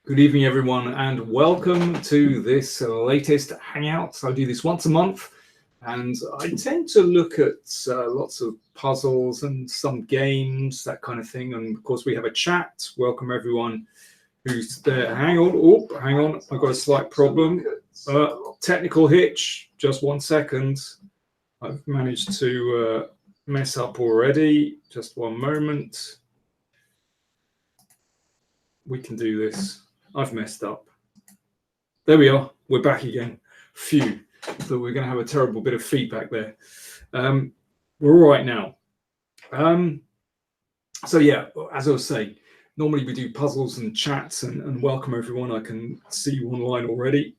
Good evening, everyone, and welcome to this latest Hangout. I do this once a month, and I tend to look at lots of puzzles and some games, that kind of thing. And of course, we have a chat. Welcome, everyone who's there. Hang on. I've got a slight problem. Technical hitch. Just 1 second. I've managed to mess up already. Just one moment. We can do this. I've messed up. There we are. We're back again. Phew. So we're going to have a terrible bit of feedback there. We're all right now. So yeah, as I was saying, normally we do puzzles and chats and welcome everyone. I can see you online already.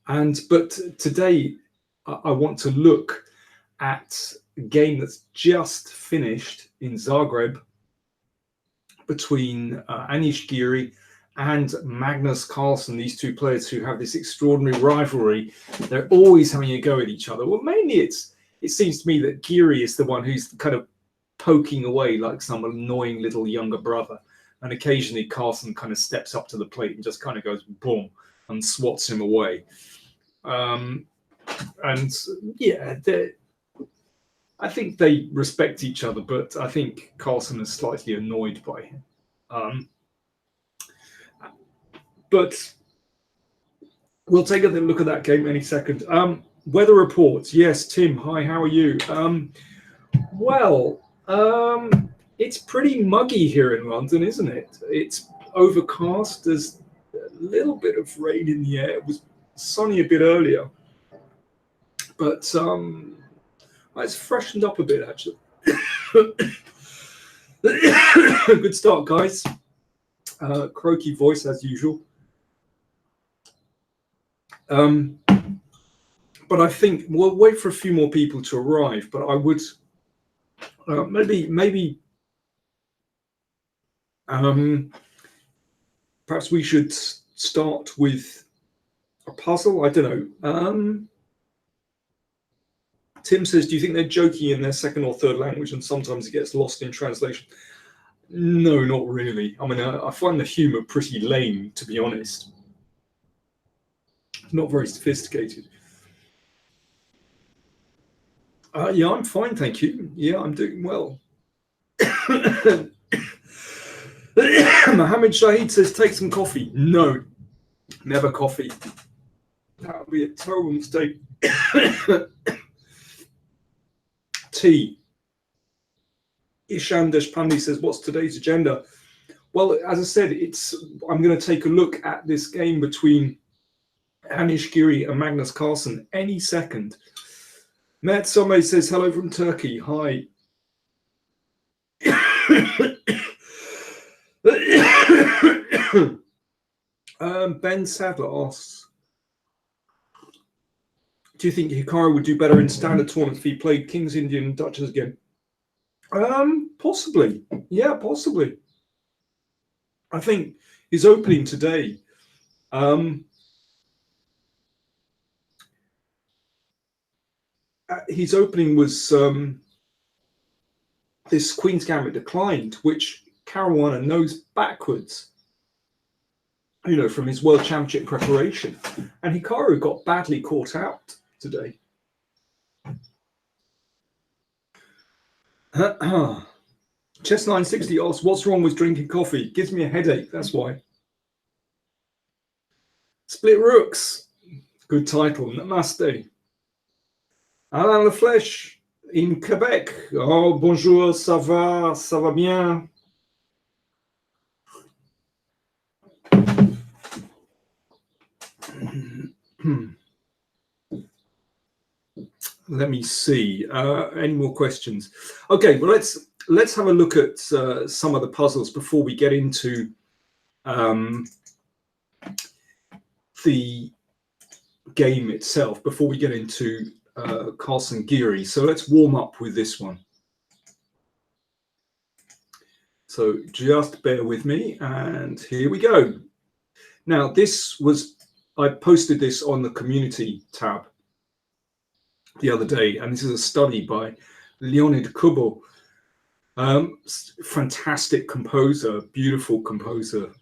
But today I want to look at a game that's just finished in Zagreb between Anish Giri and Magnus Carlsen, these two players who have this extraordinary rivalry. They're always having a go at each other. Well, mainly it seems to me that Giri is the one who's kind of poking away like some annoying little younger brother. And occasionally Carlsen kind of steps up to the plate and just kind of goes boom and swats him away. And yeah, I think they respect each other, but I think Carlsen is slightly annoyed by him. But we'll take a look at that game any second. Weather reports. Yes, Tim. Hi, how are you? It's pretty muggy here in London, isn't it? It's overcast. There's a little bit of rain in the air. It was sunny a bit earlier, but it's freshened up a bit, actually. Good start, guys. Croaky voice, as usual. But I think we'll wait for a few more people to arrive, but I would maybe perhaps we should start with a puzzle. I don't know. Tim says, do you think they're joking in their second or third language and sometimes it gets lost in translation? No, not really. I mean, I find the humor pretty lame, to be honest. Not very sophisticated. Yeah, I'm fine, thank you. Yeah, I'm doing well. Mohammed Shahid says, take some coffee. No, never coffee. That would be a terrible mistake. Tea. Ishan Deshpande says, what's today's agenda? Well, as I said, I'm going to take a look at this game between Anish Giri and Magnus Carlsen any second. Matt Sommer says, hello from Turkey. Hi. Ben Sadler asks, do you think Hikaru would do better in standard tournaments if he played Kings, Indian, and Duchess again? Possibly. Yeah, possibly. I think his opening today, his opening was this Queen's Gambit declined, which Caruana knows backwards, you know, from his World Championship preparation. And Hikaru got badly caught out today. Chess 960 asks, what's wrong with drinking coffee? Gives me a headache, that's why. Split Rooks, good title. Namaste. Alain Laflèche in Quebec. Oh, bonjour, ça va bien. Let me see. Any more questions? Okay, well, let's have a look at some of the puzzles before we get into the game itself, before we get into Carlsen Giri. So let's warm up with this one. So just bear with me, and here we go. Now, I posted this on the community tab the other day, and this is a study by Leonid Kubo, Fantastic composer, beautiful composer.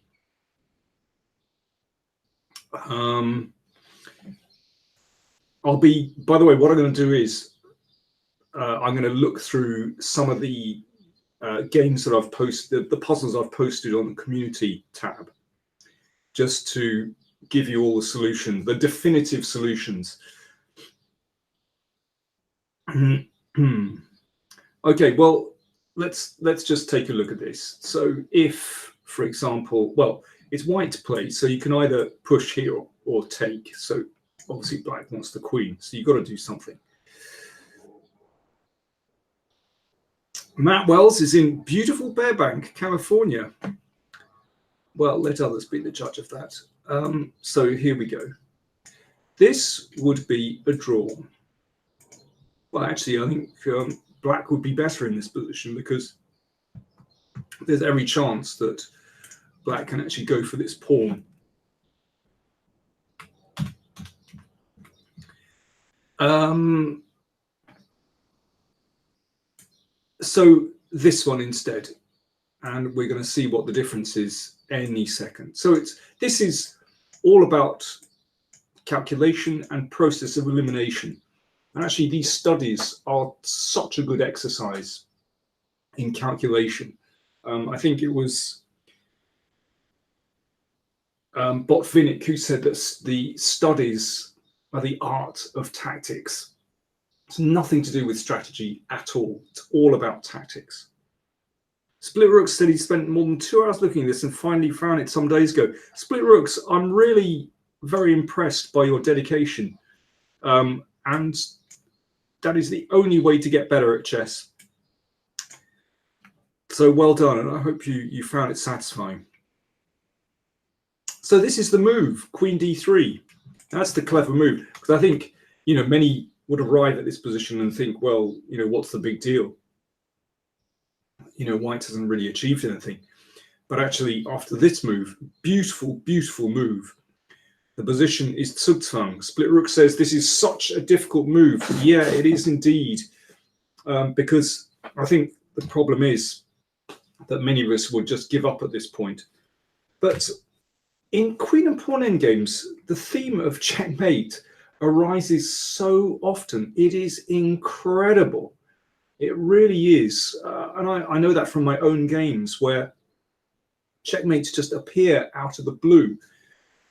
By the way, what I'm going to do is I'm going to look through some of the games that I've posted, the puzzles I've posted on the community tab, just to give you all the solutions, the definitive solutions. Okay, well, let's just take a look at this. So if, for example, well, it's white to play, so you can either push here or take. So obviously black wants the queen, so you've got to do something. Matt Wells is in beautiful Bearbank, California. Well, let others be the judge of that. So here we go. This would be a draw. Well, actually, I think black would be better in this position because there's every chance that black can actually go for this pawn. So this one instead, and we're going to see what the difference is any second. So this is all about calculation and process of elimination. And actually, these studies are such a good exercise in calculation. I think it was Botvinnik who said that the studies are the art of tactics. It's nothing to do with strategy at all. It's all about tactics. Split Rooks said he spent more than 2 hours looking at this and finally found it some days ago. Split Rooks, I'm really very impressed by your dedication. And that is the only way to get better at chess. So well done, and I hope you found it satisfying. So this is the move, Queen d3. That's the clever move, because I think, many would arrive at this position and think, well, what's the big deal? White hasn't really achieved anything. But actually, after this move, beautiful, beautiful move, the position is Zugzwang. Split Rook says this is such a difficult move. Yeah, it is indeed, because I think the problem is that many of us would just give up at this point. But in Queen and Pawn endgames, the theme of checkmate arises so often. It is incredible. It really is. And I know that from my own games where checkmates just appear out of the blue,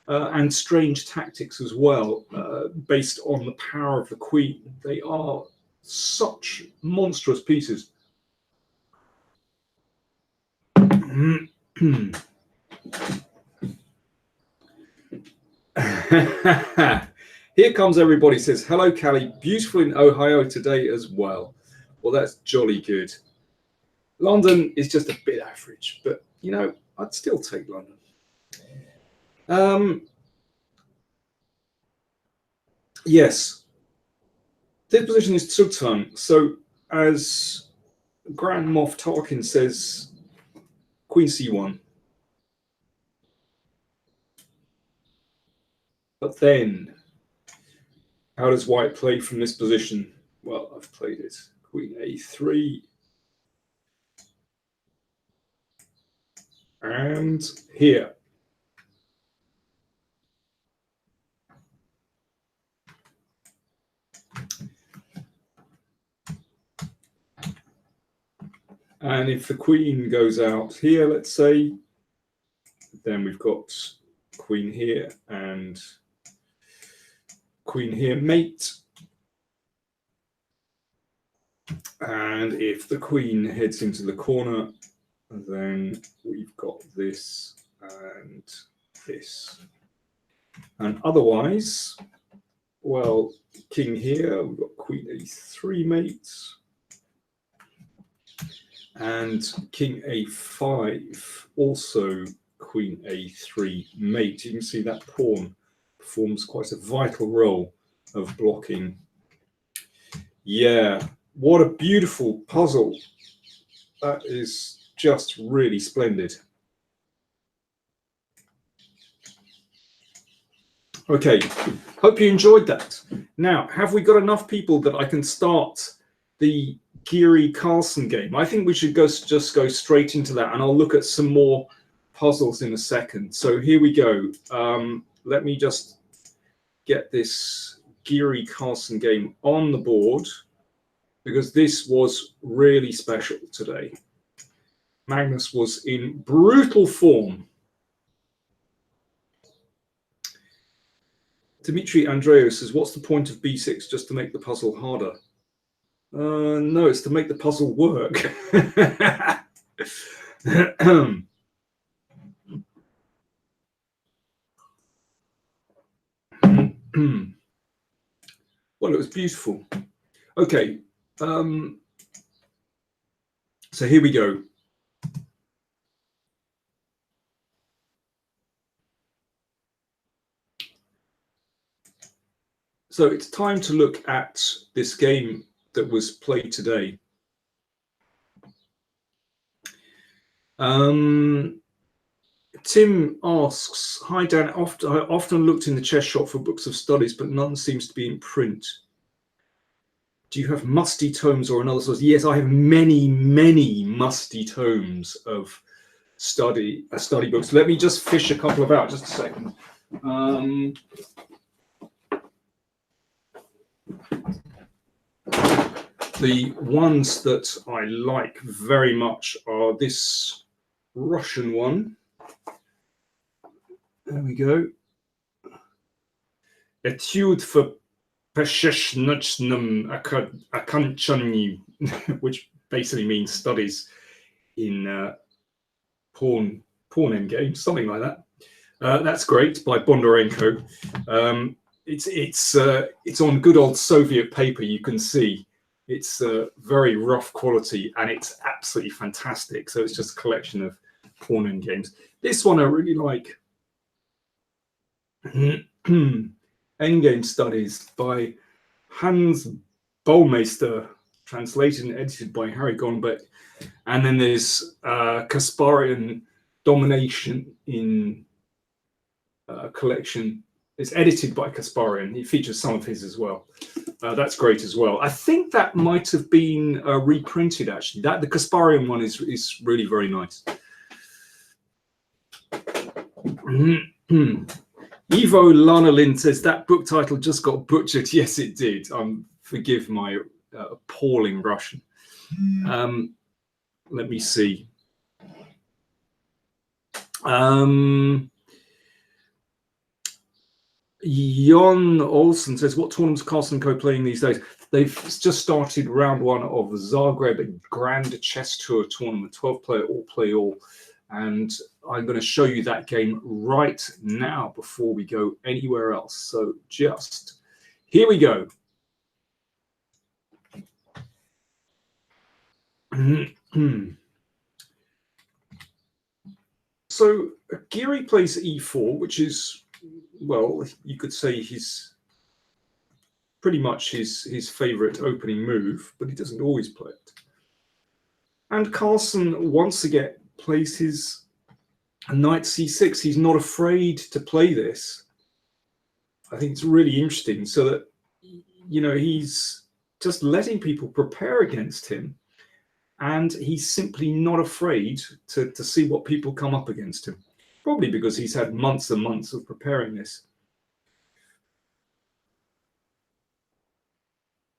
and strange tactics as well, based on the power of the queen. They are such monstrous pieces. Here comes everybody, says, hello, Callie. Beautiful in Ohio today as well. Well, that's jolly good. London is just a bit average, but, I'd still take London. Yes, this position is Zugzwang. So as Grand Moff Tarkin says, Queen c1. But then, how does white play from this position? Well, I've played it. Queen a3. And here. And if the queen goes out here, let's say, then we've got queen here and queen here mate. And if the queen heads into the corner, then we've got this and this. And otherwise, well, king here, we've got queen a3 mate. And king a5, also queen a3 mate. You can see that pawn performs quite a vital role of blocking. Yeah, what a beautiful puzzle. That is just really splendid. Okay, hope you enjoyed that. Now, have we got enough people that I can start the Geary Carlson game. I think we should just go straight into that, and I'll look at some more puzzles in a second. So here we go. Let me just get this Geary Carlson game on the board, because this was really special today. Magnus was in brutal form. Dimitri Andreou says, what's the point of B6? Just to make the puzzle harder? No, it's to make the puzzle work. Well, it was beautiful. Okay, so here we go. So it's time to look at this game that was played today. Tim asks, hi Dan, I often looked in the chess shop for books of studies, but none seems to be in print. Do you have musty tomes or another source? Yes, I have many, many musty tomes of study books. Let me just fish a couple of out, just a second. The ones that I like very much are this Russian one. There we go. Etude for Pesheshnochnym Akanchany, which basically means studies in porn endgames, something like that. That's great, by Bondarenko. It's on good old Soviet paper. You can see it's very rough quality, and it's absolutely fantastic. So it's just a collection of porn endgames. This one I really like. Endgame Studies by Hans Baumeister, translated and edited by Harry Gonbeck. And then there's Kasparian Domination in collection. It's edited by Kasparian. He features some of his as well. That's great as well. I think that might have been reprinted, actually. The Kasparian one is really very nice. Ivo Lanolin says that book title just got butchered. Yes, it did. Forgive my appalling Russian. Let me see. Jon Olsen says, what tournaments are Carlson & Co playing these days? They've just started round one of the Zagreb Grand Chess Tour tournament, 12-player, all-play-all. And I'm going to show you that game right now before we go anywhere else. So just here we go. So Geary plays e4, which is, well, you could say pretty much his favorite opening move, but he doesn't always play it. And Carlson once again plays his knight c6. He's not afraid to play this. I think it's really interesting, so that, you know, he's just letting people prepare against him, and he's simply not afraid to see what people come up against him, probably because he's had months and months of preparing this.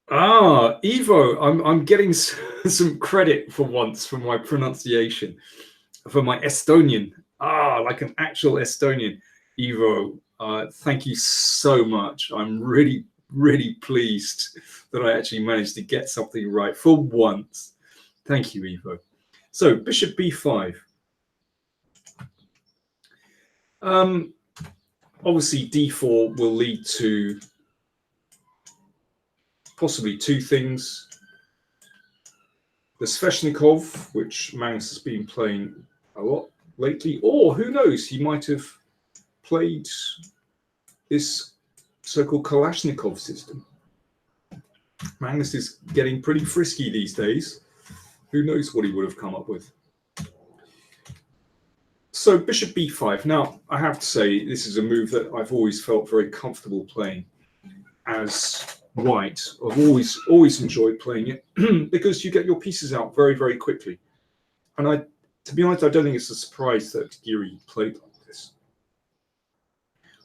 Ivo, I'm getting some credit for once for my pronunciation, for my Estonian. Like an actual Estonian. Ivo, thank you so much. I'm really, really pleased that I actually managed to get something right for once. Thank you, Ivo. So bishop b5. Obviously, d4 will lead to possibly two things. The Sveshnikov, which Magnus has been playing a lot lately, or who knows, he might have played this so-called Kalashnikov system. Magnus is getting pretty frisky these days. Who knows what he would have come up with. So bishop b5. Now, I have to say, this is a move that I've always felt very comfortable playing, as white. I've always enjoyed playing it because you get your pieces out very, very quickly. And to be honest, I don't think it's a surprise that Geary played like this.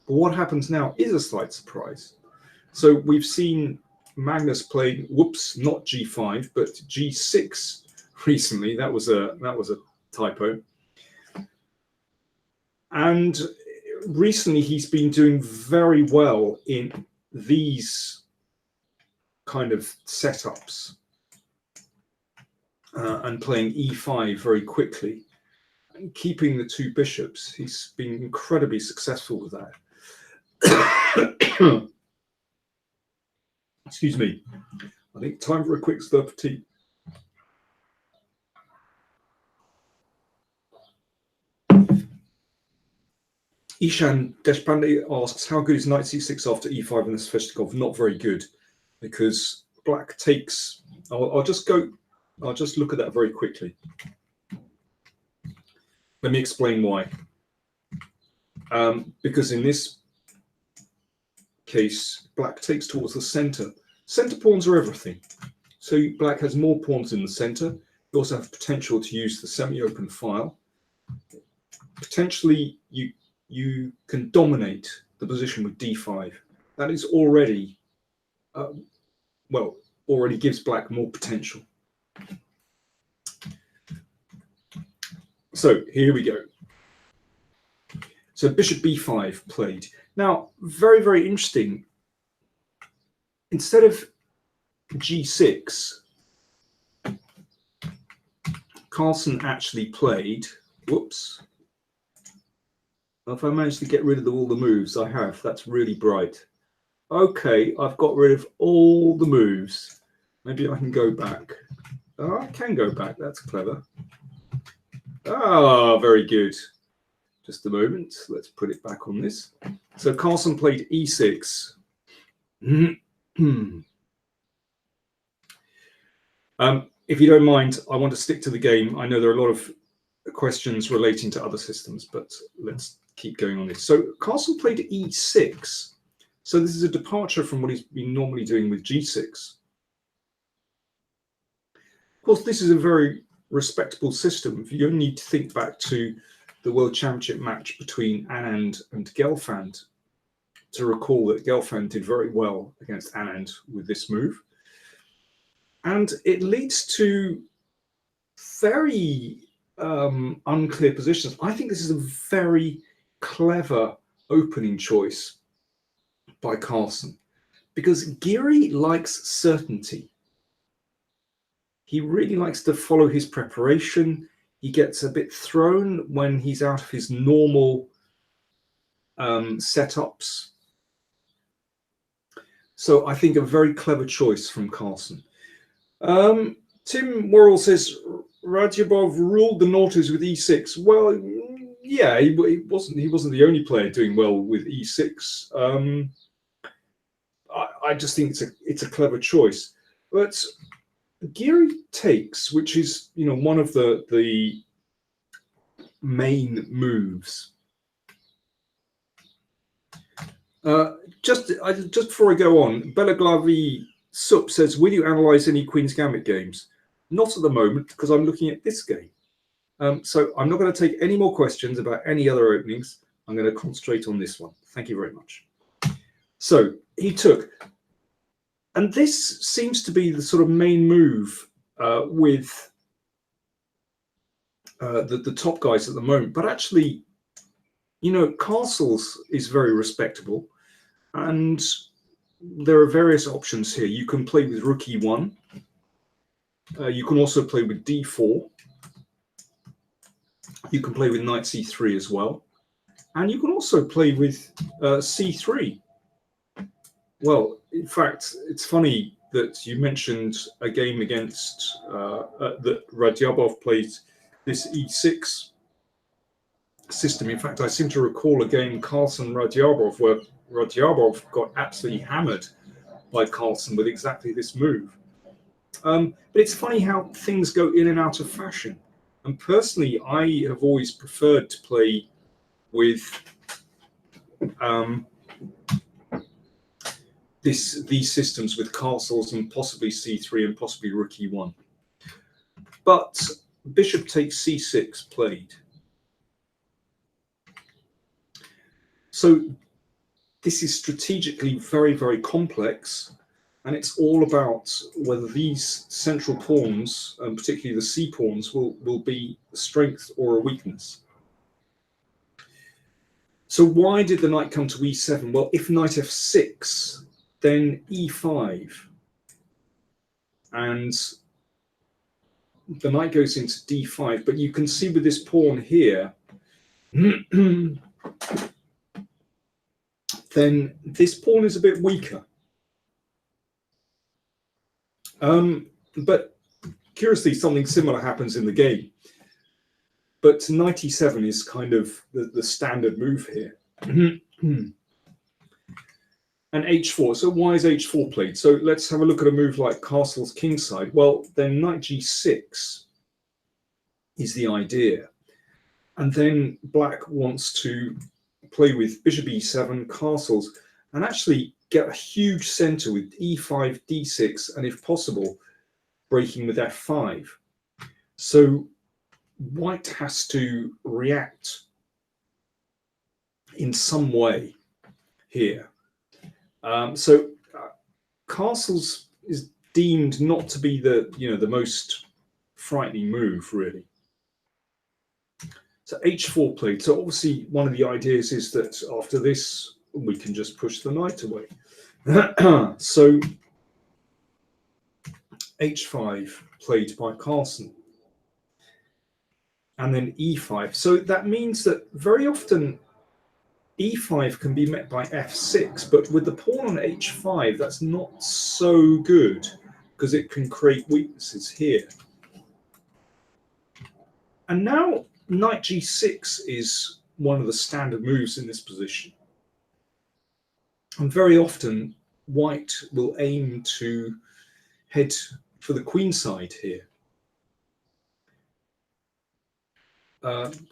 But what happens now is a slight surprise. So we've seen Magnus play, whoops, not G5, but G6 recently. That was a typo. And recently he's been doing very well in these kind of setups and playing E5 very quickly and keeping the two bishops. He's been incredibly successful with that. Excuse me. I think time for a quick slurp of tea. Ishan Deshpande asks, how good is knight c6 after e5 in the Sveshnikov? Not very good, because black takes. I'll just look at that very quickly. Let me explain why. Because in this case, black takes towards the center. Center pawns are everything. So black has more pawns in the center. You also have potential to use the semi-open file. Potentially, you can dominate the position with d5. That is already, already gives black more potential. So here we go. So bishop b5 played. Now, very, very interesting. Instead of g6, Carlsen actually played, whoops. If I managed to get rid of all the moves, I have. That's really bright. Okay, I've got rid of all the moves. Maybe I can go back. Oh, I can go back. That's clever. Ah, very good. Just a moment. Let's put it back on this. So Carlsen played e6. If you don't mind, I want to stick to the game. I know there are a lot of questions relating to other systems, but let's keep going on this. So Carlsen played e6. So this is a departure from what he's been normally doing with g6. Of course, this is a very respectable system. You only need to think back to the World Championship match between Anand and Gelfand to recall that Gelfand did very well against Anand with this move. And it leads to very unclear positions. I think this is a very clever opening choice by Carlsen, because Geary likes certainty. He really likes to follow his preparation. He gets a bit thrown when he's out of his normal setups. So I think a very clever choice from Carlsen. Tim Worrell says Radjabov ruled the noughties with e6. Well, yeah, he wasn't the only player doing well with e6. I just think it's a clever choice. But Geary takes, which is one of the main moves. Just before I go on, Belaglavi Sup says, will you analyze any Queen's Gambit games? Not at the moment, because I'm looking at this game. So I'm not going to take any more questions about any other openings. I'm going to concentrate on this one. Thank you very much. So he took, and this seems to be the sort of main move with the top guys at the moment. But actually, Castles is very respectable, and there are various options here. You can play with rook e1. You can also play with d4. You can play with knight c3 as well. And you can also play with c3. Well, in fact, it's funny that you mentioned a game against that Radjabov played this e6 system. In fact, I seem to recall a game Carlsen-Radjabov where Radjabov got absolutely hammered by Carlsen with exactly this move. But it's funny how things go in and out of fashion. And personally, I have always preferred to play with these systems with castles and possibly c3 and possibly rook e1. But bishop takes c6 played. So this is strategically very, very complex, and it's all about whether these central pawns, and particularly the c pawns, will be a strength or a weakness. So why did the knight come to e7? Well, if knight f6, then e5, and the knight goes into d5. But you can see with this pawn here, then this pawn is a bit weaker. But curiously, something similar happens in the game. But knight e7 is kind of the standard move here. And h4. So why is h4 played? So let's have a look at a move like castle's kingside. Well, then knight g6 is the idea. And then black wants to play with bishop e7, castles, and actually get a huge center with e5, d6, and if possible, breaking with f5. So white has to react in some way here. Castles is deemed not to be the most frightening move, really. So h4 played. So obviously one of the ideas is that after this we can just push the knight away. So h5 played by Carlsen. And then e5. So that means that very often e5 can be met by f6, but with the pawn on h5, that's not so good because it can create weaknesses here. And now knight g6 is one of the standard moves in this position. And very often white will aim to head for the queen side here.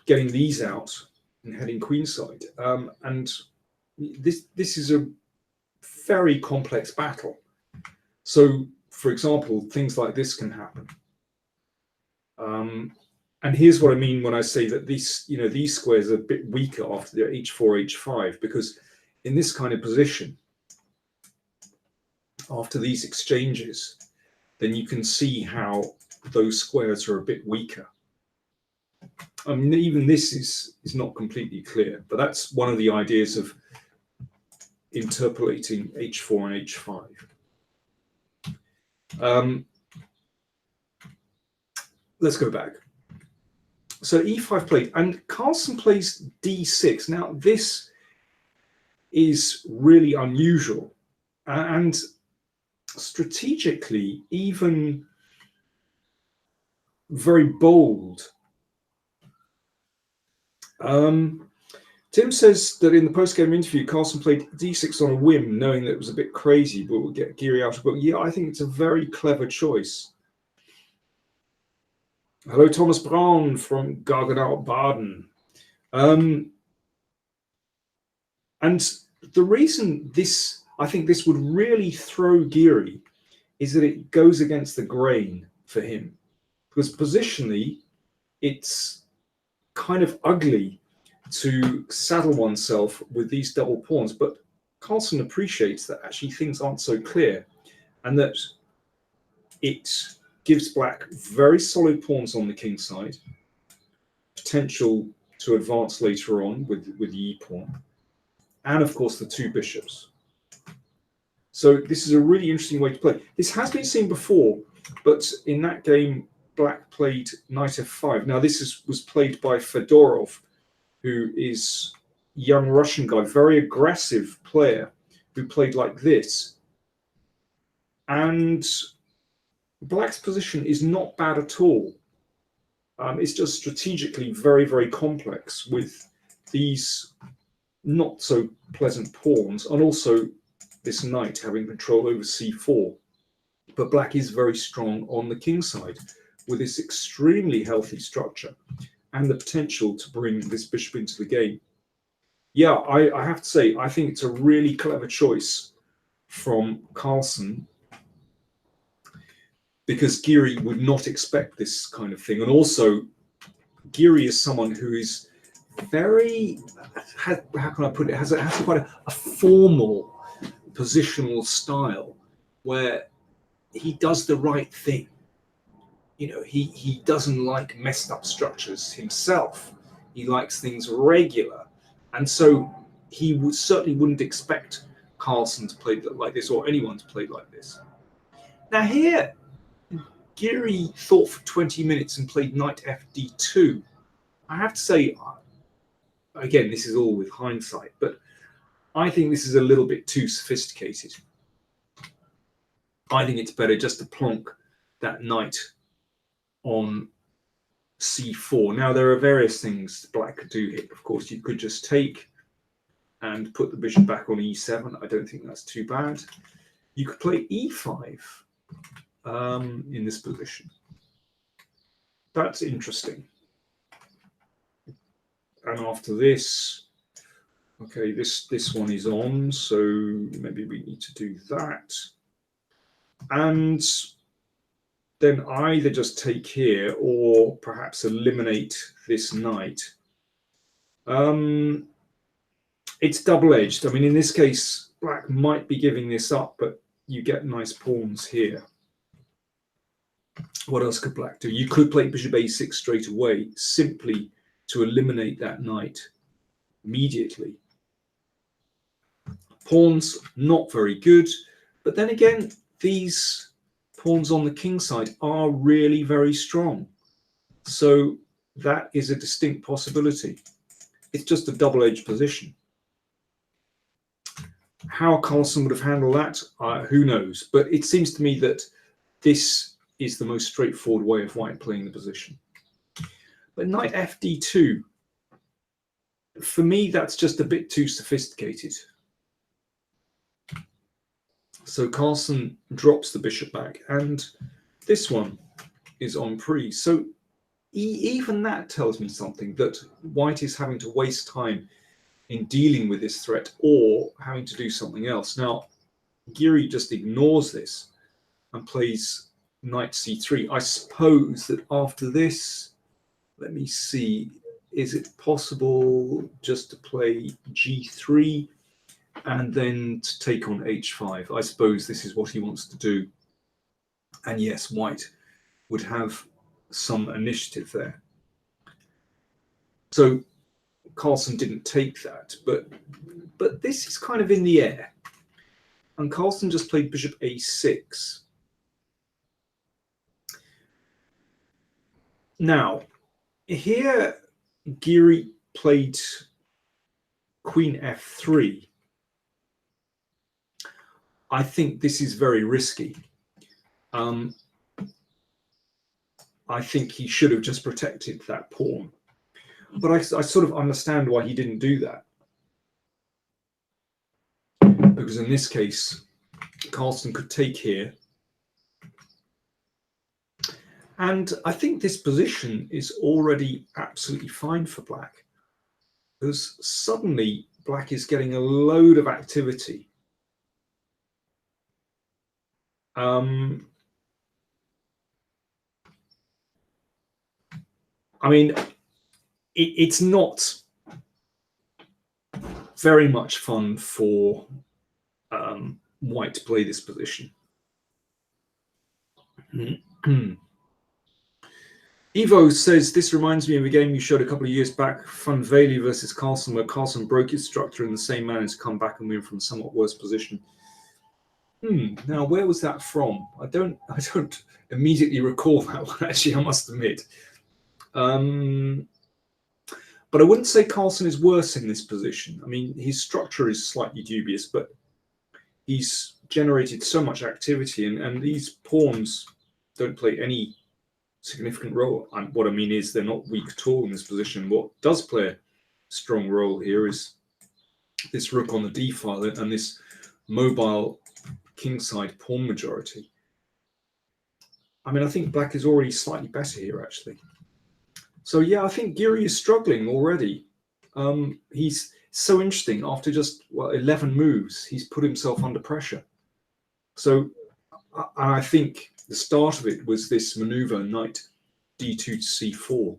Getting these out and heading queenside. And this is a very complex battle. So, for example, things like this can happen. And here's what I mean when I say that these squares are a bit weaker after their h4, h5, because in this kind of position, after these exchanges, then you can see how those squares are a bit weaker. I mean, even this is not completely clear, but that's one of the ideas of interpolating h4 and h5. Let's go back. So e5 played, and Carlsen plays d6. Now, this is really unusual, and strategically even very bold. Tim says that in the post-game interview, Carlsen played d6 on a whim, knowing that it was a bit crazy, but would get Geary out of it. Yeah, I think it's a very clever choice. Hello, Thomas Braun from Gargenau, Baden. And the reason I think this would really throw Geary is that it goes against the grain for him. Because positionally, it's kind of ugly to saddle oneself with these double pawns, but Carlsen appreciates that actually things aren't so clear and that it gives black very solid pawns on the king side, potential to advance later on with the e-pawn, and of course the two bishops. So this is a really interesting way to play. This has been seen before, but in that game, black played knight f5. Now this was played by Fedorov, who is a young Russian guy, very aggressive player, who played like this. And black's position is not bad at all. It's just strategically very, very complex with these not so pleasant pawns, and also this knight having control over c4. But black is very strong on the king side with this extremely healthy structure and the potential to bring this bishop into the game. Yeah, I have to say, I think it's a really clever choice from Carlsen, because Geary would not expect this kind of thing. And also, Geary is someone who is very, how can I put it, has quite a formal positional style where he does the right thing. You know, he doesn't like messed up structures himself. He likes things regular. And so he certainly wouldn't expect Carlsen to play like this, or anyone to play like this. Now here, Geary thought for 20 minutes and played knight fd2. I have to say, again, this is all with hindsight, but I think this is a little bit too sophisticated. I think it's better just to plonk that knight on c4. Now, there are various things Black could do here. Of course, you could just take and put the bishop back on e7. I don't think that's too bad. You could play e5 in this position. That's interesting. And after this, okay, this one is on, so maybe we need to do that. And then either just take here or perhaps eliminate this knight. It's double-edged. I mean, in this case, Black might be giving this up, but you get nice pawns here. What else could Black do? You could play bishop a6 straight away, simply to eliminate that knight immediately. Pawns, not very good. But then again, these pawns on the king side are really very strong. So that is a distinct possibility. It's just a double-edged position. How Carlsen would have handled that, who knows? But it seems to me that this is the most straightforward way of White playing the position. But knight fd2, for me, that's just a bit too sophisticated. So Carlsen drops the bishop back, and this one is en prise. So even that tells me something, that White is having to waste time in dealing with this threat or having to do something else. Now, Geary just ignores this and plays knight c3. I suppose that after this, let me see, is it possible just to play g3 and then to take on h5? I suppose this is what he wants to do. And yes, White would have some initiative there. So Carlsen didn't take that, but this is kind of in the air. And Carlsen just played bishop a6. Now, here Geary played queen f3. I think this is very risky. I think he should have just protected that pawn. But I sort of understand why he didn't do that. Because in this case, Carlsen could take here. And I think this position is already absolutely fine for Black, because suddenly Black is getting a load of activity. I mean, it's not very much fun for White to play this position. Evo says, this reminds me of a game you showed a couple of years back, Funveli versus Carlsen, where Carlsen broke his structure in the same manner to come back and win from a somewhat worse position. Now, where was that from? I don't immediately recall that one, actually, I must admit. But I wouldn't say Carlsen is worse in this position. I mean, his structure is slightly dubious, but he's generated so much activity, and these pawns don't play any significant role. What I mean is they're not weak at all in this position. What does play a strong role here is this rook on the d file and this mobile kingside pawn majority. I mean, I think Black is already slightly better here, actually. So yeah, I think Geary is struggling already. He's so interesting. After just 11 moves, he's put himself under pressure. So I think the start of it was this maneuver, knight d2 to c4.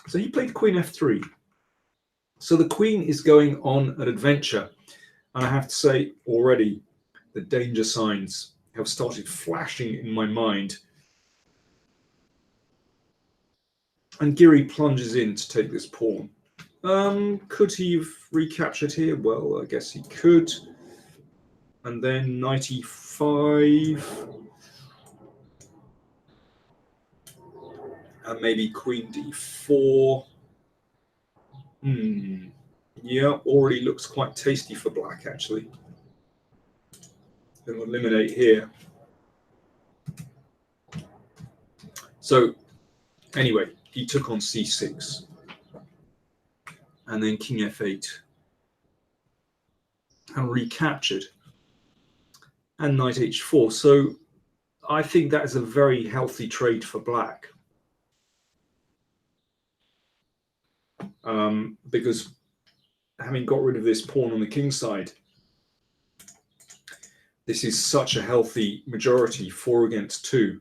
So he played queen f3. So the queen is going on an adventure. And I have to say already, the danger signs have started flashing in my mind. And Giri plunges in to take this pawn. Could he have recaptured here? Well, I guess he could. And then knight e5. And maybe queen d4. Yeah, already looks quite tasty for black, actually. Then we'll eliminate here. So, anyway, he took on c6. And then king f8. And recaptured. And knight h4. So, I think that is a very healthy trade for black. Because having got rid of this pawn on the king side, this is such a healthy majority, 4 against 2.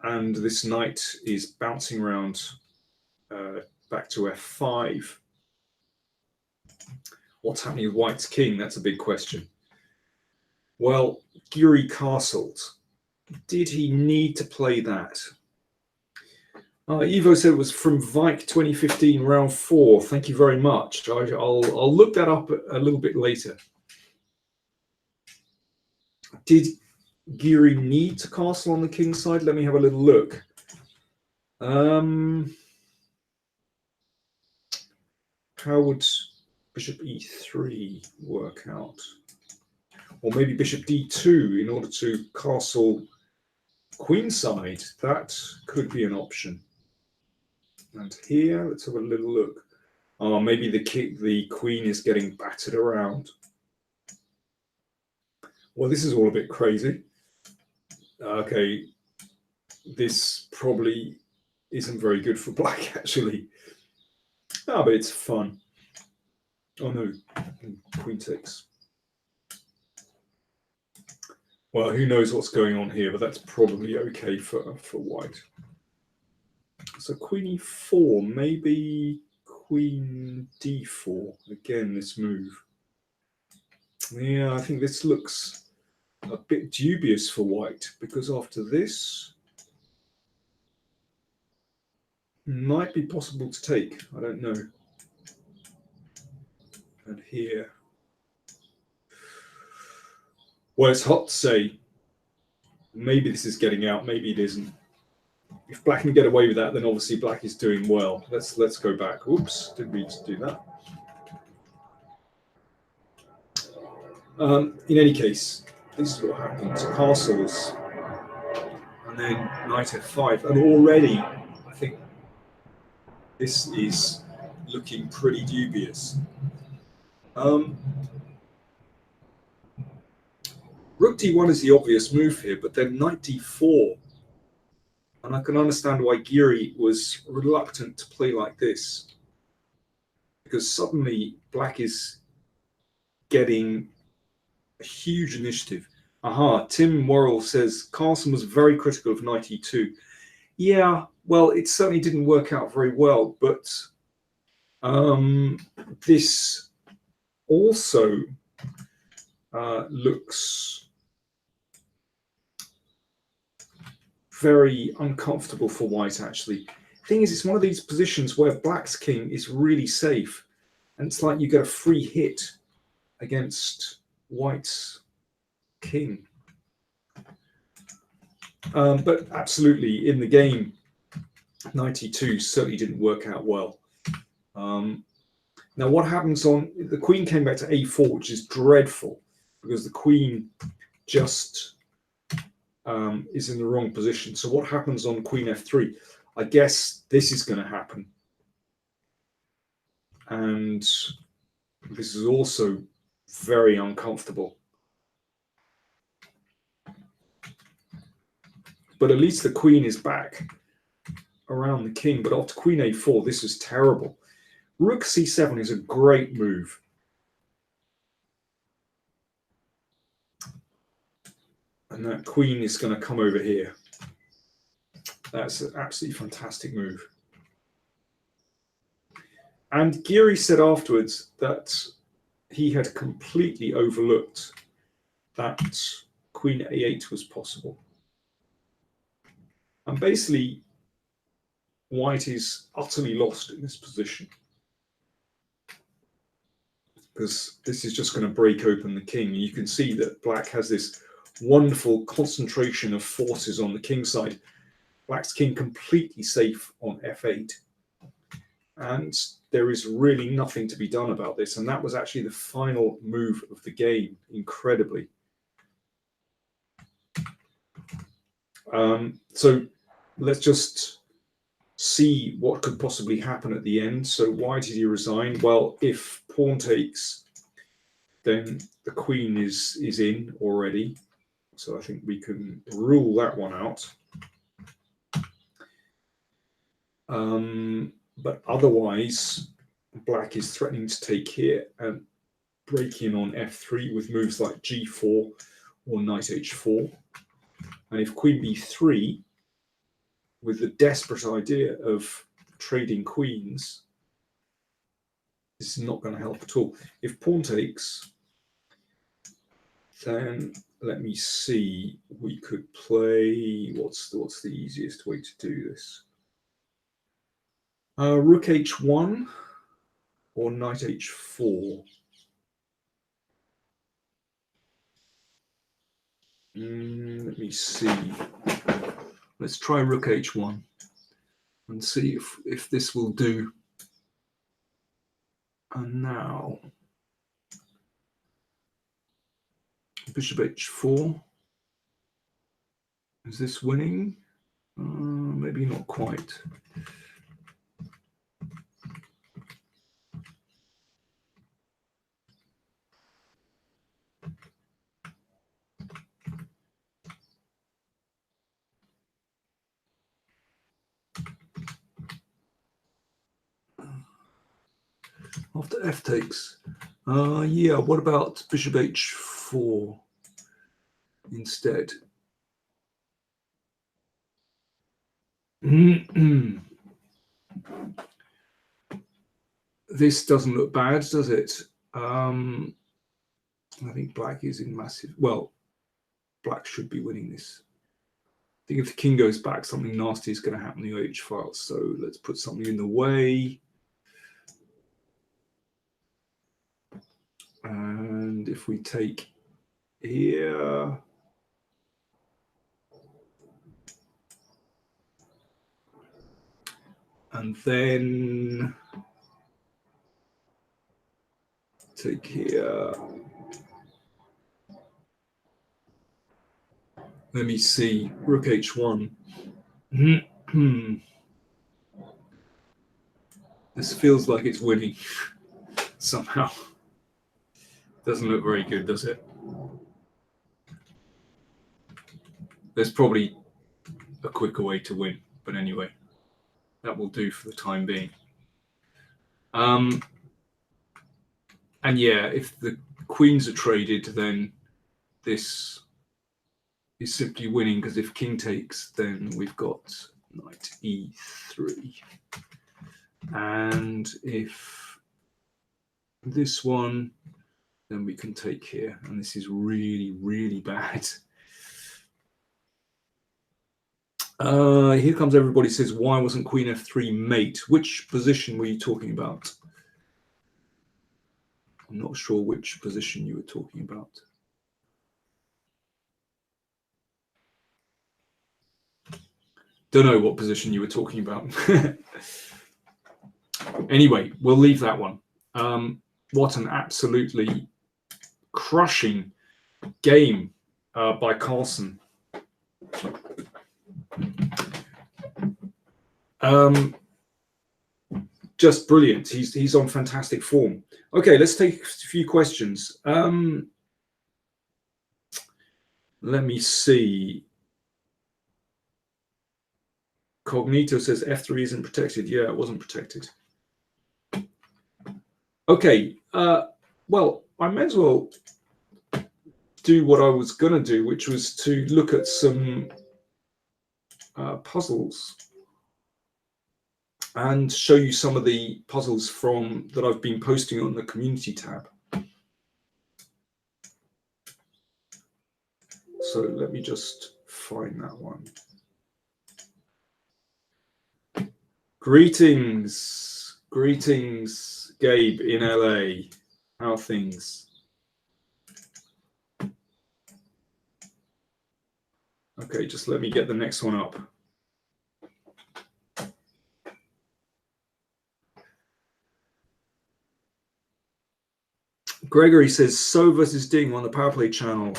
And this knight is bouncing around back to f5. What's happening with white's king? That's a big question. Well, Giri castled. Did he need to play that? Ivo said it was from Vike 2015, round 4. Thank you very much. I'll look that up a little bit later. Did Giri need to castle on the king side? Let me have a little look. How would bishop e3 work out? Or maybe bishop d2 in order to castle queenside. That could be an option. And here, let's have a little look. Maybe the queen is getting battered around. Well, this is all a bit crazy. Okay, this probably isn't very good for black, actually. But it's fun. Oh no, queen takes. Well, who knows what's going on here, but that's probably okay for white. So queen e4, maybe queen d4. Again, this move. Yeah, I think this looks a bit dubious for white, because after this, might be possible to take. I don't know. And here, well, it's hot to say. Maybe this is getting out, maybe it isn't. If black can get away with that, then obviously black is doing well. Let's go back. Oops, didn't mean to do that. In any case, this is what happened to castles. And then knight f5. And already, I think this is looking pretty dubious. Rook d1 is the obvious move here, but then knight d4. And I can understand why Giri was reluctant to play like this. Because suddenly black is getting a huge initiative. Tim Worrell says Carlson was very critical of knight e2. Yeah, well, it certainly didn't work out very well, but this also looks very uncomfortable for white, actually. Thing is, it's one of these positions where black's king is really safe, and it's like you get a free hit against white's king. But absolutely, in the game, knight e2 certainly didn't work out well. Now, what happens on the queen came back to a4, which is dreadful because the queen just is in the wrong position. So what happens on queen f3? I guess this is going to happen. And this is also very uncomfortable. But at least the queen is back around the king. But after queen a4, this is terrible. Rook c7 is a great move. And that queen is going to come over here. That's an absolutely fantastic move. And Geary said afterwards that he had completely overlooked that queen a8 was possible. And basically, white is utterly lost in this position, because this is just going to break open the king. And you can see that black has this wonderful concentration of forces on the king side. Black's king completely safe on f8. And there is really nothing to be done about this. And that was actually the final move of the game, incredibly. So let's just see what could possibly happen at the end. So why did he resign? Well, if pawn takes, then the queen is in already. So I think we can rule that one out. But otherwise, black is threatening to take here and break in on f3 with moves like g4 or knight h4. And if queen b3, with the desperate idea of trading queens, this is not going to help at all. If pawn takes, then let me see. We could play. What's the easiest way to do this? Rook h1 or knight h4. Let me see. Let's try rook h1 and see if this will do. And now bishop h4. Is this winning? Maybe not quite. After f takes. Yeah, what about bishop h4 instead? This doesn't look bad, does it? I think black is in massive... Well, black should be winning this. I think if the king goes back, something nasty is going to happen in the h file. So let's put something in the way. And if we take here... And then take here. Let me see. Rook h1. This feels like it's winning somehow. Doesn't look very good, does it? There's probably a quicker way to win, but anyway, that will do for the time being. And yeah, if the queens are traded, then this is simply winning, because if king takes, then we've got knight e3. And if this one, then we can take here. And this is really, really bad. Here comes everybody says, why wasn't queen f3 mate? Which position were you talking about? I'm not sure which position you were talking about. Don't know what position you were talking about. Anyway, we'll leave that one. What an absolutely crushing game by Carlsen. Just brilliant. He's on fantastic form. Okay, let's take a few questions. Let me see. Cognito says f3 isn't protected. Yeah, it wasn't protected. Okay, well, I may as well do what I was going to do, which was to look at some puzzles and show you some of the puzzles that I've been posting on the community tab. So let me just find that one. Greetings, Gabe in LA. How are things? Okay, just let me get the next one up. Gregory says So versus Ding on the Power Play channel.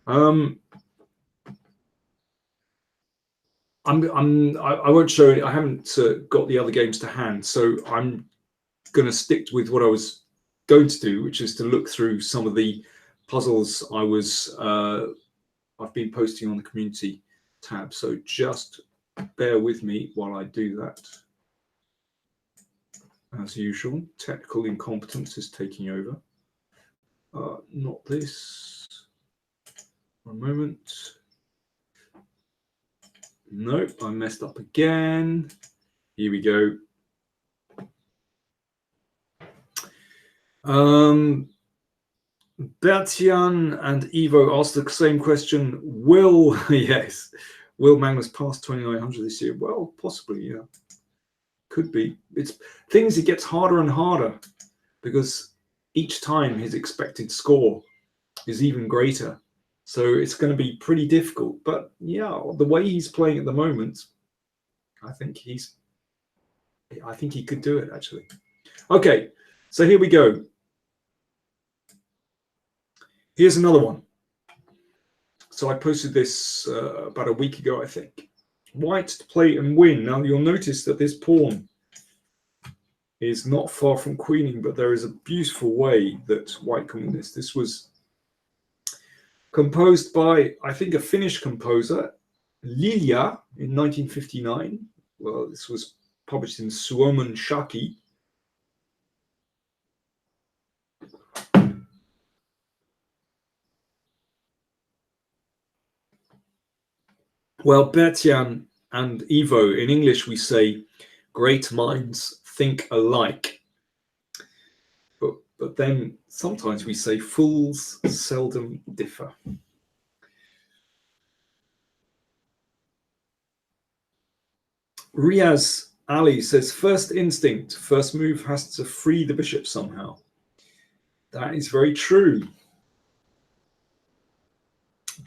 I won't show it. I haven't got the other games to hand, so I'm going to stick with what I was going to do, which is to look through some of the puzzles I've been posting on the community tab. So just bear with me while I do that. As usual, technical incompetence is taking over. Not this. One moment. Nope, I messed up again. Here we go. Bertian and Evo asked the same question. Will Magnus pass 2900 this year? Well, possibly, yeah. Could be. It gets harder and harder because each time his expected score is even greater. So it's going to be pretty difficult. But yeah, the way he's playing at the moment, I think he could do it, actually. Okay, so here we go. Here's another one. So I posted this about a week ago, I think. White to play and win. Now you'll notice that this pawn is not far from queening, but there is a beautiful way that white can win this. This was composed by, I think, a Finnish composer, Lilia, in 1959. Well, this was published in Suomen Shaki. Well, Bertian and Ivo, in English we say, great minds think alike. But then sometimes we say fools seldom differ. Riaz Ali says, first instinct, first move has to free the bishop somehow. That is very true.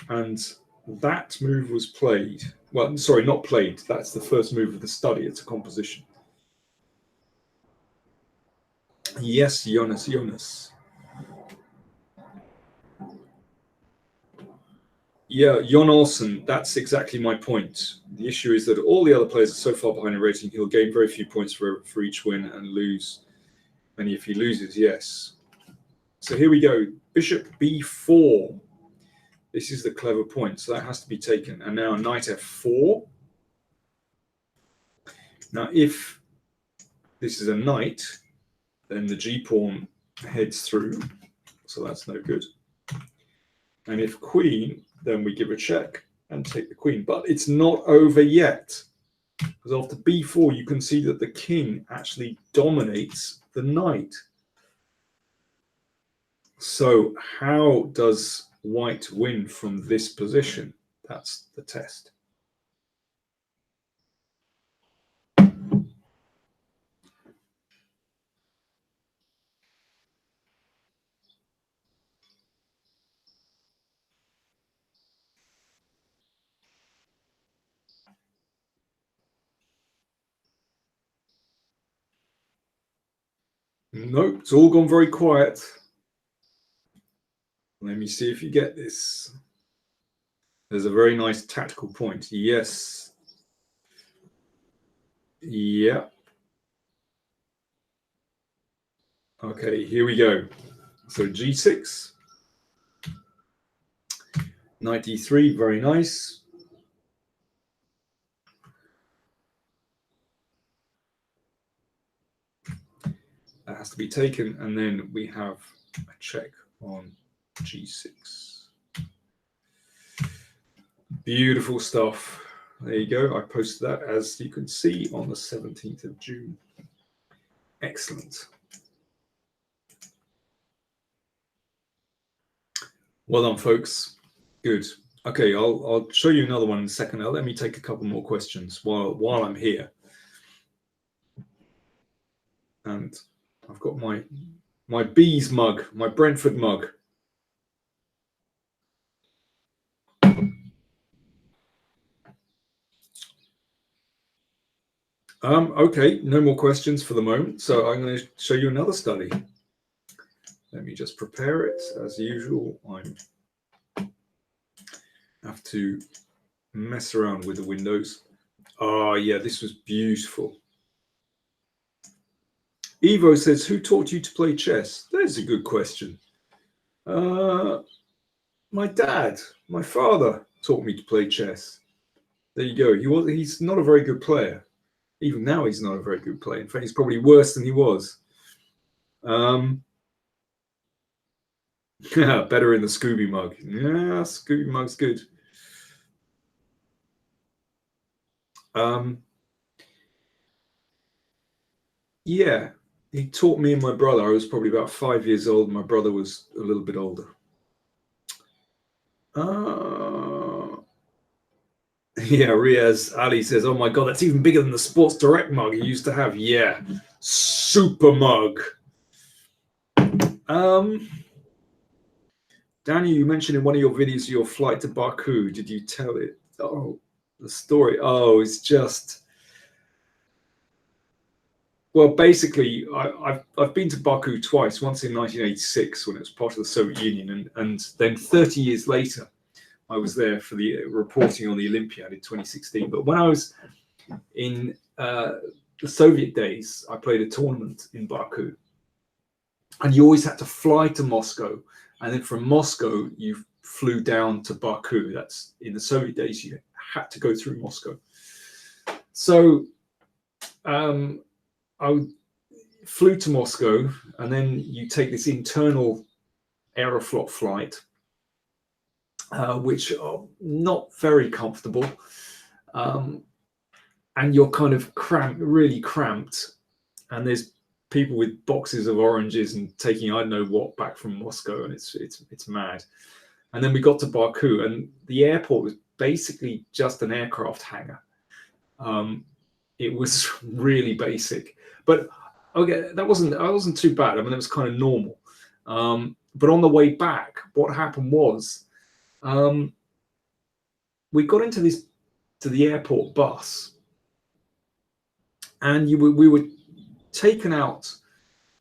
And that move was played. Well, sorry, not played. That's the first move of the study. It's a composition. Yes, Jonas. Yeah, Jon Olsen, that's exactly my point. The issue is that all the other players are so far behind in rating, he'll gain very few points for each win and lose many if he loses, yes. So here we go. Bishop b4. This is the clever point, so that has to be taken. And now knight f4. Now, if this is a knight, then the g-pawn heads through, so that's no good. And if queen, then we give a check and take the queen. But it's not over yet, because after b4, you can see that the king actually dominates the knight. So how does white win from this position? That's the test. Nope, it's all gone very quiet. Let me see if you get this. There's a very nice tactical point. Yes. Yeah. Okay, here we go. So g6. Knight d3, very nice. That has to be taken, and then we have a check on g6. Beautiful stuff. There you go. I posted that, as you can see, on the 17th of June. Excellent. Well done, folks. Good. Okay, I'll show you another one in a second. Now, let me take a couple more questions while I'm here. And I've got my bees mug, my Brentford mug. Okay, no more questions for the moment. So I'm going to show you another study. Let me just prepare it. As usual, I have to mess around with the windows. Oh, yeah, this was beautiful. Evo says, who taught you to play chess? That's a good question. My dad, my father taught me to play chess. There you go. He's not a very good player. Even now, he's not a very good player. In fact, he's probably worse than he was. Better in the Scooby mug. Yeah, Scooby mug's good. Yeah, he taught me and my brother. I was probably about 5 years old. My brother was a little bit older. Yeah, Riaz Ali says, oh my God, that's even bigger than the Sports Direct mug he used to have. Yeah, super mug. Daniel, you mentioned in one of your videos your flight to Baku. Did you tell it? Oh, the story. Oh, it's just... Well, basically, I've been to Baku twice, once in 1986 when it was part of the Soviet Union, and then 30 years later, I was there for the reporting on the Olympiad in 2016. But when I was in the Soviet days, I played a tournament in Baku, and you always had to fly to Moscow, and then from Moscow you flew down to Baku. That's in the Soviet days, you had to go through Moscow. So I flew to Moscow, and then you take this internal Aeroflot flight, which are not very comfortable, and you're kind of really cramped, and there's people with boxes of oranges and taking I don't know what back from Moscow, and it's mad. And then we got to Baku, and the airport was basically just an aircraft hangar. It was really basic, but okay, that wasn't too bad. I mean, it was kind of normal. But on the way back, what happened was we got into the airport bus, and we were taken out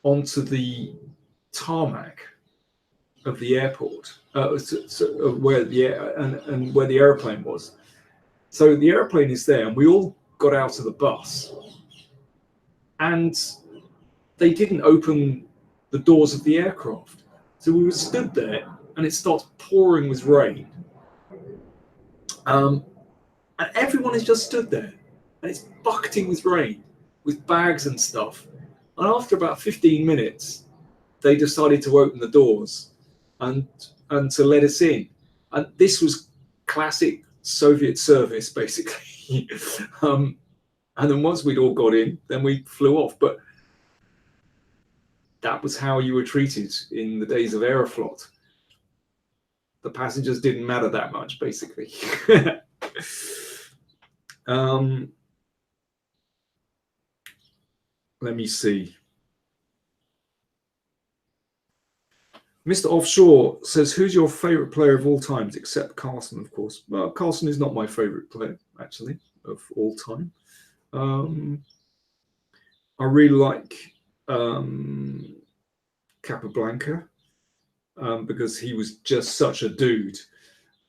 onto the tarmac of the airport, where where the airplane was. So the airplane is there, and we all got out of the bus, and they didn't open the doors of the aircraft. So we were stood there, and it starts pouring with rain. And everyone is just stood there, and it's bucketing with rain, with bags and stuff. And after about 15 minutes, they decided to open the doors and to let us in. And this was classic Soviet service, basically. And then once we'd all got in, then we flew off. But that was how you were treated in the days of Aeroflot. The passengers didn't matter that much, basically. Let me see. Mr. Offshore says, who's your favorite player of all times, except Carlsen, of course? Well, Carlsen is not my favorite player, actually, of all time. I really like Capablanca, because he was just such a dude.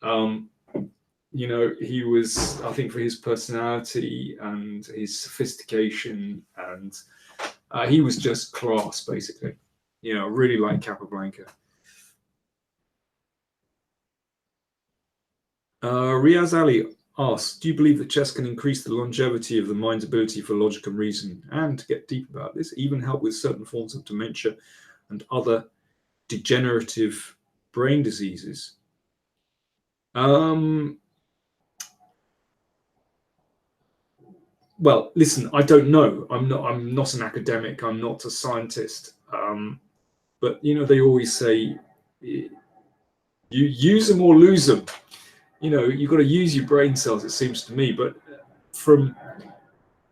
You know, he was, I think, for his personality and his sophistication, and he was just class, basically. You know, really like Capablanca. Riaz Ali asks, do you believe that chess can increase the longevity of the mind's ability for logic and reason, and to get deep about this, even help with certain forms of dementia and other degenerative brain diseases? well, listen, I don't know. I'm not an academic. I'm not a scientist. But they always say, you use them or lose them. You've got to use your brain cells, it seems to me. But from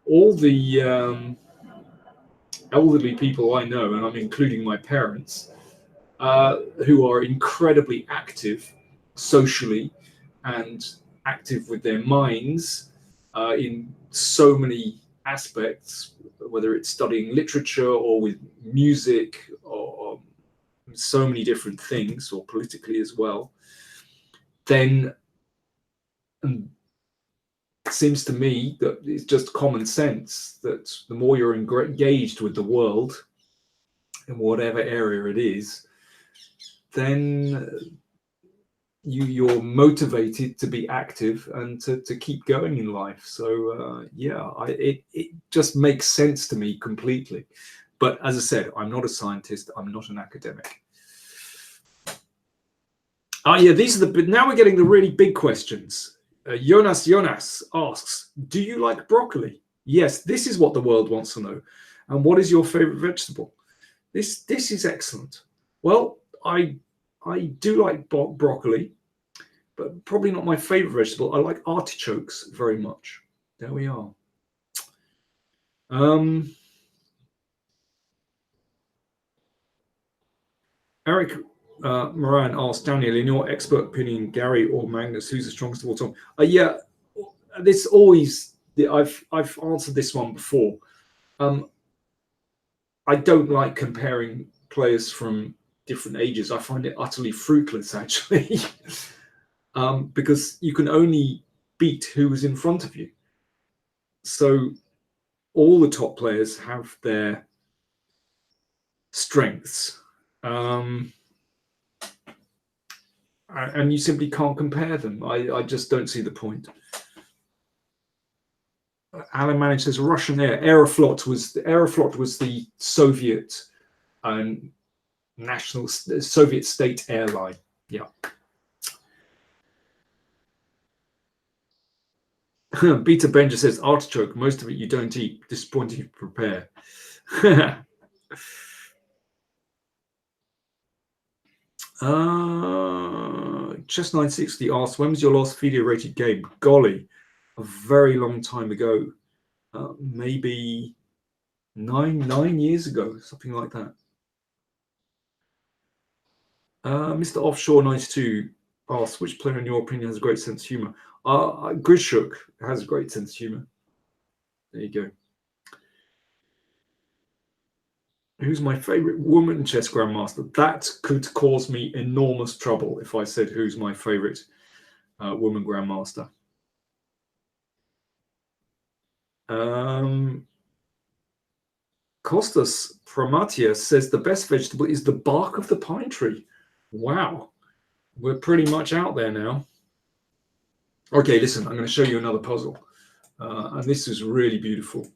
all the elderly people I know, and I'm including my parents, who are incredibly active socially and active with their minds in so many aspects, whether it's studying literature or with music or so many different things, or politically as well, then it seems to me that it's just common sense that the more you're engaged with the world in whatever area it is, then you're motivated to be active and to keep going in life. So it just makes sense to me completely. But as I said, I'm not a scientist. I'm not an academic. These are now we're getting the really big questions. Jonas asks, do you like broccoli? Yes, this is what the world wants to know. And what is your favorite vegetable? This is excellent. Well, I do like broccoli, but probably not my favorite vegetable. I like artichokes very much. There we are. Eric Moran asked Daniel, in your expert opinion, Gary or Magnus, who's the strongest of all time? This always, I've answered this one before. I don't like comparing players from different ages. I find it utterly fruitless, actually, because you can only beat who was in front of you. So all the top players have their strengths. And you simply can't compare them. I just don't see the point. Alan Manage says Russian Aeroflot was the Soviet national Soviet state airline. Yeah. Beta Benja says artichoke. Most of it you don't eat. Disappointing to prepare. Chess 960 asks, when was your last video rated game? Golly, a very long time ago. Maybe nine years ago, something like that. Mr. Offshore 92 asks, which player in your opinion has a great sense of humor? Grishuk has a great sense of humor. There you go. Who's my favorite woman chess grandmaster? That could cause me enormous trouble if I said who's my favorite woman grandmaster. Kostas Pramatia says the best vegetable is the bark of the pine tree. Wow, we're pretty much out there now. Okay, listen, I'm going to show you another puzzle. And this is really beautiful.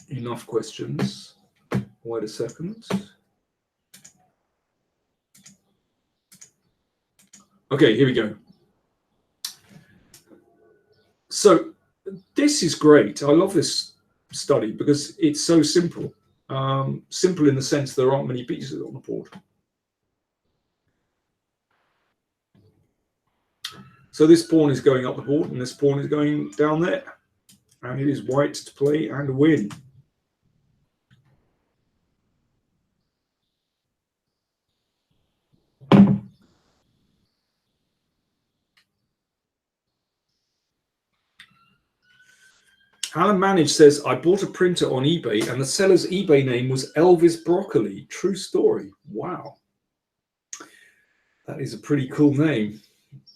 Enough questions. Wait a second. Okay, here we go. So this is great. I love this study because it's so simple. Simple in the sense there aren't many pieces on the board. So this pawn is going up the board and this pawn is going down there. And it is white to play and win. Alan Manage says, I bought a printer on eBay and the seller's eBay name was Elvis Broccoli. True story. Wow. That is a pretty cool name.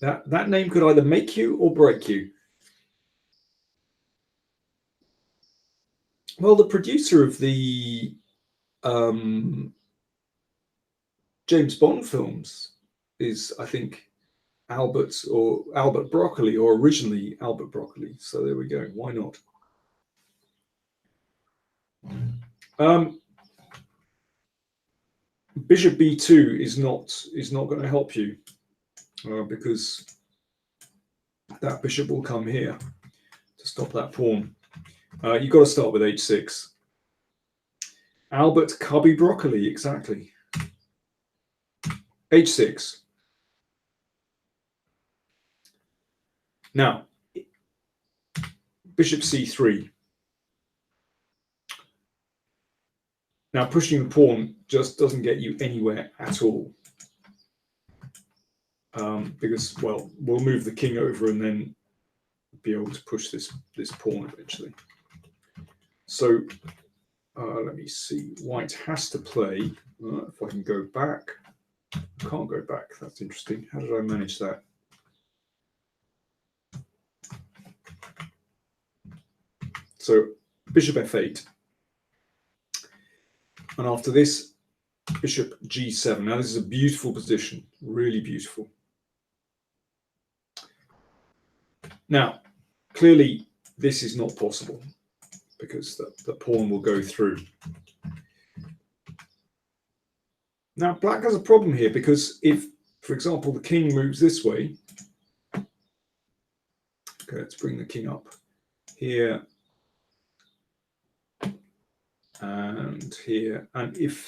That name could either make you or break you. Well, the producer of the James Bond films is, I think, Albert Broccoli, or originally Albert Broccoli. So there we go. Why not? Bishop b2 is not going to help you because that bishop will come here to stop that pawn. You've got to start with h6. Albert Cubby Broccoli, exactly. h6. Now, bishop c3. Now, pushing the pawn just doesn't get you anywhere at all. Because, well, we'll move the king over and then be able to push this pawn eventually. So, let me see. White has to play. If I can go back. I can't go back. That's interesting. How did I manage that? So, bishop f8. And after this, bishop g7. Now, this is a beautiful position. Really beautiful. Now, clearly, this is not possible because the pawn will go through. Now, black has a problem here because if, for example, the king moves this way, okay, let's bring the king up here and here, and if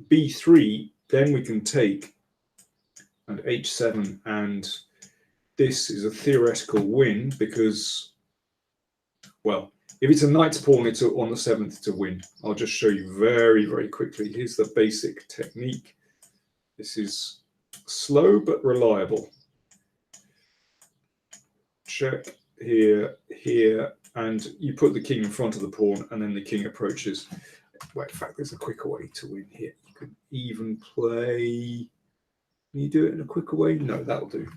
b3, then we can take and h7, and this is a theoretical win because, well, if it's a knight's pawn, it's on the 7th to win. I'll just show you very, very quickly. Here's the basic technique. This is slow but reliable. Check here, here, and you put the king in front of the pawn, and then the king approaches. Well, in fact, there's a quicker way to win here. You could even play. Can you do it in a quicker way? No, that'll do.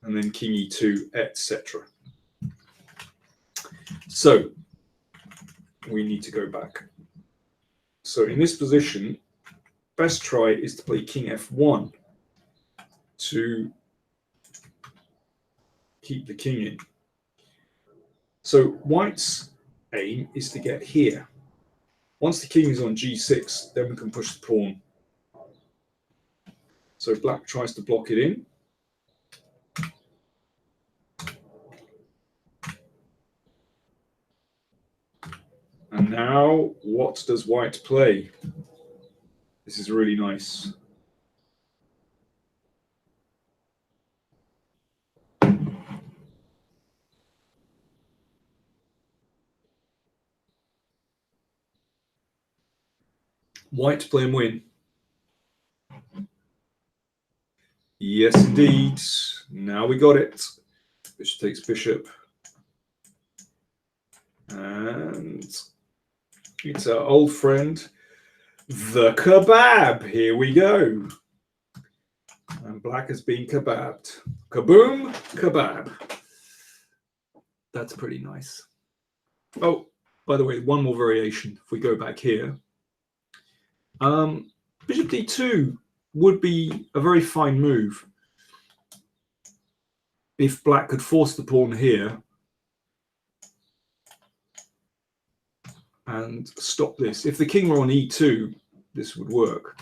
And then king e2, etc. So we need to go back. So in this position, best try is to play king f1 to keep the king in. So white's aim is to get here. Once the king is on g6, then we can push the pawn. So black tries to block it in. And now, what does white play? This is really nice. White play and win. Yes, indeed. Now we got it. Bishop takes bishop. And it's our old friend, the kebab. Here we go. And black has been kebabbed. Kaboom, kebab. That's pretty nice. Oh, by the way, one more variation. If we go back here, bishop d2 would be a very fine move if black could force the pawn here and stop this. If the king were on e2, this would work.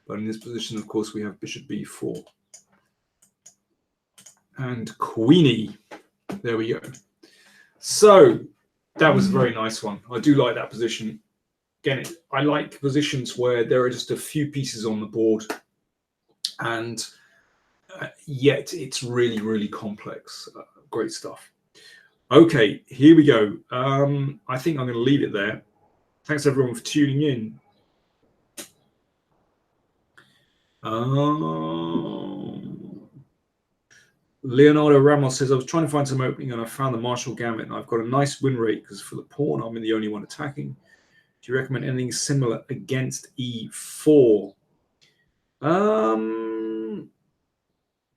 But in this position, of course, we have bishop b4. And queenie. There we go. So that was a very nice one. I do like that position. Again, I like positions where there are just a few pieces on the board and yet it's really, really complex. Great stuff. Okay, here we go. I think I'm going to leave it there. Thanks everyone for tuning in. Leonardo Ramos says, I was trying to find some opening and I found the Marshall Gambit and I've got a nice win rate because for the pawn, I'm the only one attacking. Do you recommend anything similar against e4?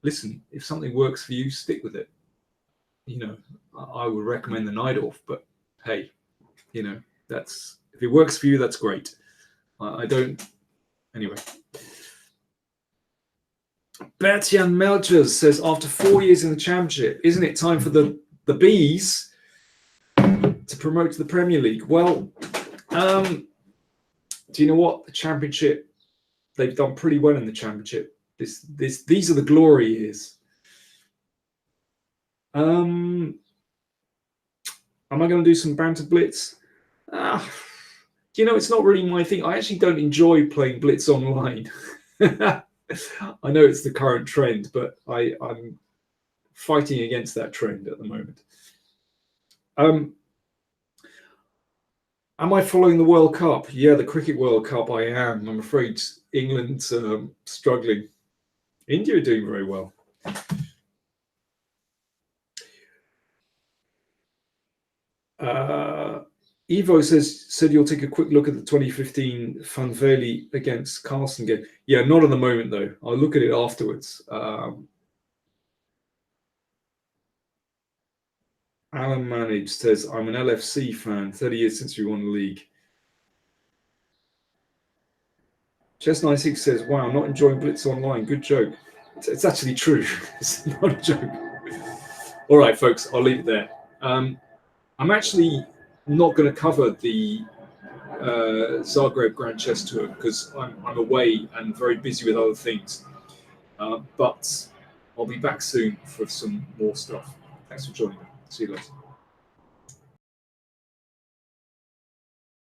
Listen, if something works for you, stick with it. You know, I would recommend the knight off, but hey, you know, that's, if it works for you, that's great. I don't, anyway. Bertian Melchers says, after 4 years in the championship, isn't it time for the bees to promote to the Premier League? Well, do you know what? The championship they've done pretty well in the championship. These are the glory years. Am I going to do some banter blitz? It's not really my thing. I actually don't enjoy playing blitz online. I know it's the current trend, but I'm fighting against that trend at the moment. Am I following the World Cup? Yeah, the Cricket World Cup, I am. I'm afraid England's struggling. India are doing very well. Evo said you'll take a quick look at the 2015 Funveli against Carlson game. Yeah, not at the moment, though. I'll look at it afterwards. Alan Manage says, I'm an LFC fan, 30 years since we won the league. Chess96 says, wow, not enjoying Blitz online. Good joke. It's actually true. It's not a joke. All right, folks, I'll leave it there. I'm actually not going to cover the Zagreb Grand Chess Tour because I'm away and very busy with other things. But I'll be back soon for some more stuff. Thanks for joining me. See you later.